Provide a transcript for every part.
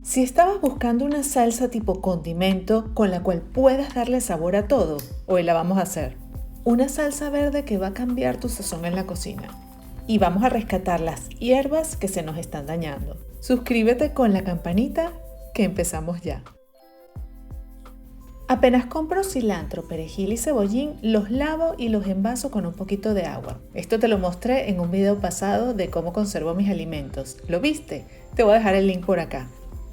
Si estabas buscando una salsa tipo condimento con la cual puedas darle sabor a todo, hoy la vamos a hacer. Una salsa verde que va a cambiar tu sazón en la cocina. Y vamos a rescatar las hierbas que se nos están dañando. Suscríbete con la campanita que empezamos ya. Apenas compro cilantro, perejil y cebollín, los lavo y los envaso con un poquito de agua. Esto te lo mostré en un video pasado de cómo conservo mis alimentos. ¿Lo viste? Te voy a dejar el link por acá.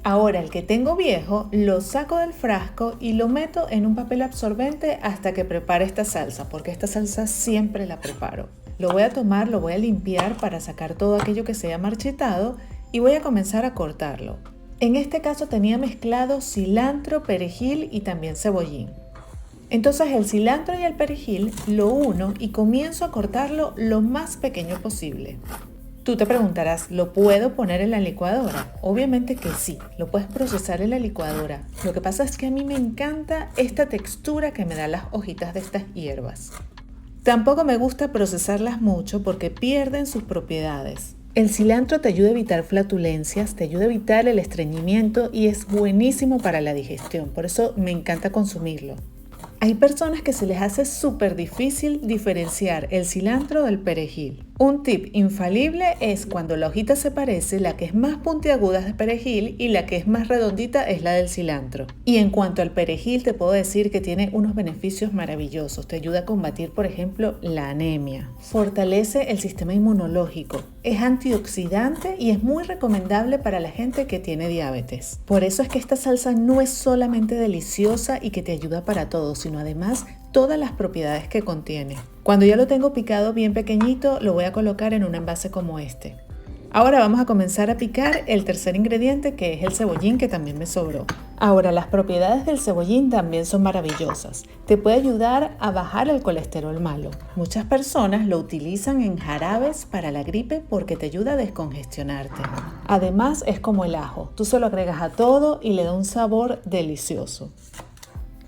Ahora el que tengo viejo lo saco del frasco y lo meto en un papel absorbente hasta que prepare esta salsa, porque esta salsa siempre la preparo. Lo voy a tomar, lo voy a limpiar para sacar todo aquello que se haya marchitado y voy a comenzar a cortarlo. En este caso tenía mezclado cilantro, perejil y también cebollín. Entonces el cilantro y el perejil lo uno y comienzo a cortarlo lo más pequeño posible. Tú te preguntarás, ¿lo puedo poner en la licuadora? Obviamente que sí, lo puedes procesar en la licuadora. Lo que pasa es que a mí me encanta esta textura que me dan las hojitas de estas hierbas. Tampoco me gusta procesarlas mucho porque pierden sus propiedades. El cilantro te ayuda a evitar flatulencias, te ayuda a evitar el estreñimiento y es buenísimo para la digestión, por eso me encanta consumirlo. Hay personas que se les hace súper difícil diferenciar el cilantro del perejil. Un tip infalible es cuando la hojita se parece, la que es más puntiaguda es de perejil y la que es más redondita es la del cilantro. Y en cuanto al perejil te puedo decir que tiene unos beneficios maravillosos. Te ayuda a combatir, por ejemplo, la anemia. Fortalece el sistema inmunológico. Es antioxidante y es muy recomendable para la gente que tiene diabetes. Por eso es que esta salsa no es solamente deliciosa y que te ayuda para todo, sino además todas las propiedades que contiene. Cuando ya lo tengo picado bien pequeñito, lo voy a colocar en un envase como este. Ahora vamos a comenzar a picar el tercer ingrediente, que es el cebollín, que también me sobró. Ahora, las propiedades del cebollín también son maravillosas. Te puede ayudar a bajar el colesterol malo. Muchas personas lo utilizan en jarabes para la gripe porque te ayuda a descongestionarte. Además, es como el ajo. Tú se lo agregas a todo y le da un sabor delicioso.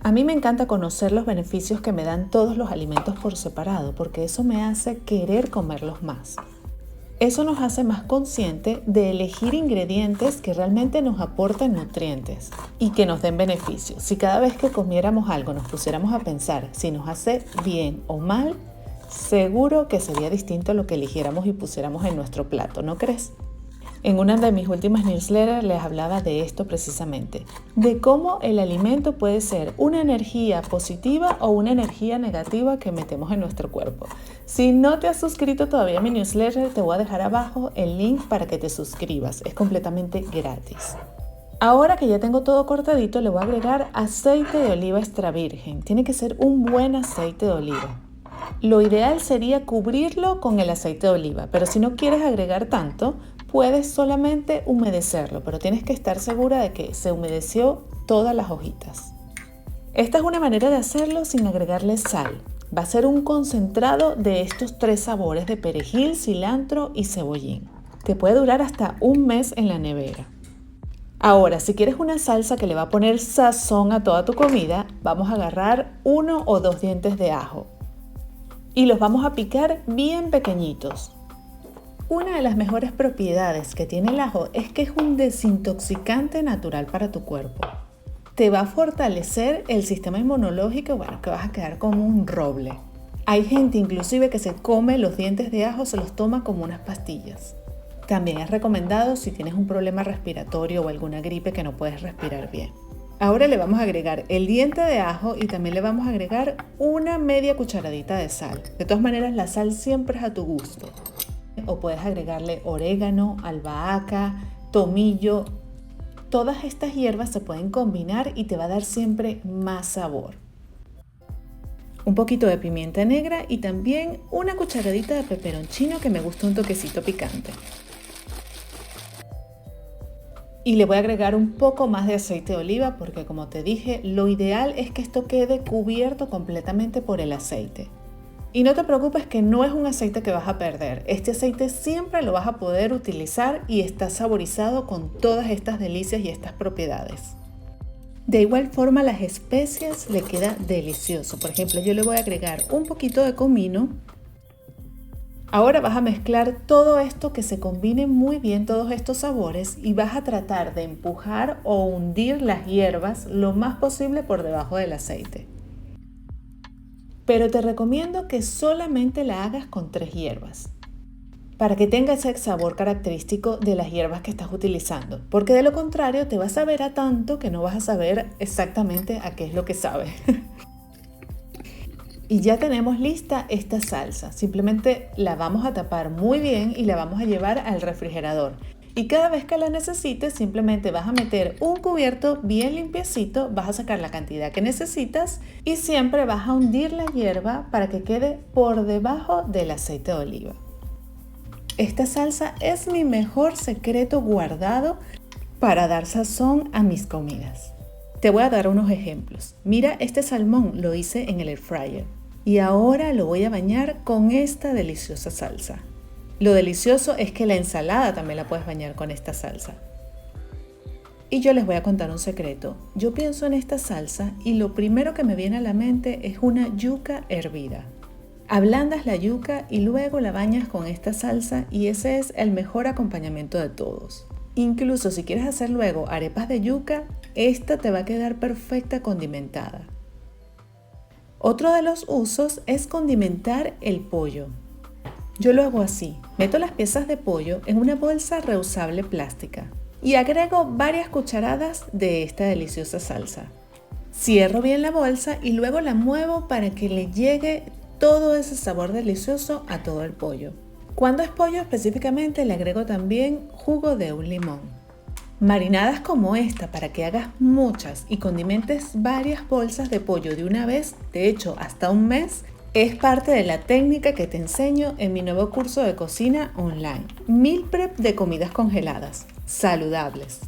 A mí me encanta conocer los beneficios que me dan todos los alimentos por separado, porque eso me hace querer comerlos más. Eso nos hace más conscientes de elegir ingredientes que realmente nos aporten nutrientes y que nos den beneficios. Si cada vez que comiéramos algo nos pusiéramos a pensar si nos hace bien o mal, seguro que sería distinto a lo que eligiéramos y pusiéramos en nuestro plato, ¿no crees? En una de mis últimas newsletters les hablaba de esto precisamente, de cómo el alimento puede ser una energía positiva o una energía negativa que metemos en nuestro cuerpo. Si no te has suscrito todavía a mi newsletter, te voy a dejar abajo el link para que te suscribas, es completamente gratis. Ahora que ya tengo todo cortadito, le voy a agregar aceite de oliva extra virgen, tiene que ser un buen aceite de oliva. Lo ideal sería cubrirlo con el aceite de oliva, pero si no quieres agregar tanto, puedes solamente humedecerlo, pero tienes que estar segura de que se humedeció todas las hojitas. Esta es una manera de hacerlo sin agregarle sal. Va a ser un concentrado de estos tres sabores de perejil, cilantro y cebollín. Te puede durar hasta un mes en la nevera. Ahora, si quieres una salsa que le va a poner sazón a toda tu comida, vamos a agarrar 1 o 2 dientes de ajo y los vamos a picar bien pequeñitos. Una de las mejores propiedades que tiene el ajo es que es un desintoxicante natural para tu cuerpo. Te va a fortalecer el sistema inmunológico, que vas a quedar como un roble. Hay gente inclusive que se come los dientes de ajo, se los toma como unas pastillas. También es recomendado si tienes un problema respiratorio o alguna gripe que no puedes respirar bien. Ahora le vamos a agregar el diente de ajo y también le vamos a agregar una media cucharadita de sal. De todas maneras, la sal siempre es a tu gusto. O puedes agregarle orégano, albahaca, tomillo. Todas estas hierbas se pueden combinar y te va a dar siempre más sabor. Un poquito de pimienta negra y también una cucharadita de peperoncino que me gusta un toquecito picante. Y le voy a agregar un poco más de aceite de oliva porque, como te dije, lo ideal es que esto quede cubierto completamente por el aceite. Y no te preocupes que no es un aceite que vas a perder. Este aceite siempre lo vas a poder utilizar y está saborizado con todas estas delicias y estas propiedades. De igual forma, las especias le queda delicioso. Por ejemplo, yo le voy a agregar un poquito de comino Ahora vas a mezclar todo esto, que se combinen muy bien todos estos sabores, y vas a tratar de empujar o hundir las hierbas lo más posible por debajo del aceite. Pero te recomiendo que solamente la hagas con 3 hierbas, para que tenga ese sabor característico de las hierbas que estás utilizando, porque de lo contrario te vas a ver a tanto que no vas a saber exactamente a qué es lo que sabe. Y ya tenemos lista esta salsa. Simplemente la vamos a tapar muy bien y la vamos a llevar al refrigerador. Y cada vez que la necesites, simplemente vas a meter un cubierto bien limpiecito, vas a sacar la cantidad que necesitas y siempre vas a hundir la hierba para que quede por debajo del aceite de oliva. Esta salsa es mi mejor secreto guardado para dar sazón a mis comidas. Te voy a dar unos ejemplos. Mira, este salmón lo hice en el air fryer. Y ahora lo voy a bañar con esta deliciosa salsa. Lo delicioso es que la ensalada también la puedes bañar con esta salsa. Y yo les voy a contar un secreto. Yo pienso en esta salsa y lo primero que me viene a la mente es una yuca hervida. Ablandas la yuca y luego la bañas con esta salsa y ese es el mejor acompañamiento de todos. Incluso si quieres hacer luego arepas de yuca, esta te va a quedar perfecta condimentada. Otro de los usos es condimentar el pollo. Yo lo hago así, meto las piezas de pollo en una bolsa reusable plástica y agrego varias cucharadas de esta deliciosa salsa. Cierro bien la bolsa y luego la muevo para que le llegue todo ese sabor delicioso a todo el pollo. Cuando es pollo específicamente le agrego también jugo de un limón. Marinadas como esta para que hagas muchas y condimentes varias bolsas de pollo de una vez, de hecho hasta un mes, es parte de la técnica que te enseño en mi nuevo curso de cocina online. Meal Prep de comidas congeladas, saludables.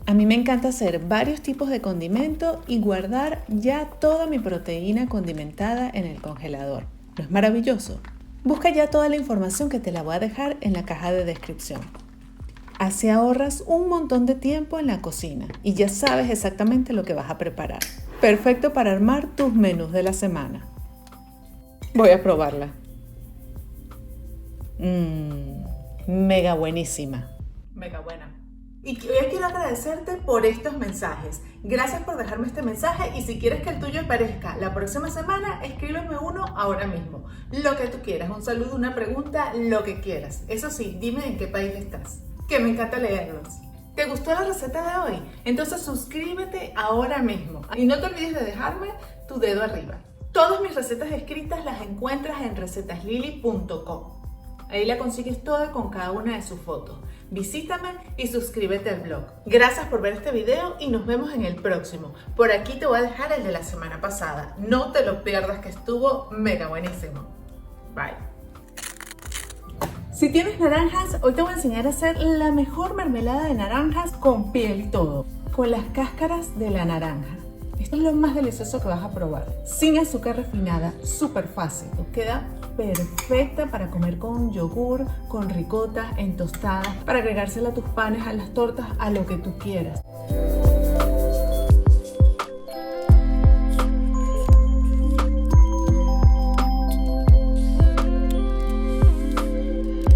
A mí me encanta hacer varios tipos de condimento y guardar ya toda mi proteína condimentada en el congelador. ¿No es maravilloso? Busca ya toda la información que te la voy a dejar en la caja de descripción. Así ahorras un montón de tiempo en la cocina y ya sabes exactamente lo que vas a preparar. Perfecto para armar tus menús de la semana. Voy a probarla. Mega buenísima. Mega buena. Y hoy quiero agradecerte por estos mensajes. Gracias por dejarme este mensaje y si quieres que el tuyo aparezca la próxima semana, escríbeme uno ahora mismo. Lo que tú quieras, un saludo, una pregunta, lo que quieras. Eso sí, dime en qué país estás, que me encanta leerlos. ¿Te gustó la receta de hoy? Entonces suscríbete ahora mismo y no te olvides de dejarme tu dedo arriba. Todas mis recetas escritas las encuentras en recetaslily.com. Ahí la consigues toda con cada una de sus fotos. Visítame y suscríbete al blog. Gracias por ver este video y nos vemos en el próximo. Por aquí te voy a dejar el de la semana pasada. No te lo pierdas, que estuvo mega buenísimo. Bye. Si tienes naranjas, hoy te voy a enseñar a hacer la mejor mermelada de naranjas con piel y todo, con las cáscaras de la naranja. Esto es lo más delicioso que vas a probar. Sin azúcar refinada, súper fácil. Queda perfecta para comer con yogur, con ricota, en tostadas, para agregársela a tus panes, a las tortas, a lo que tú quieras.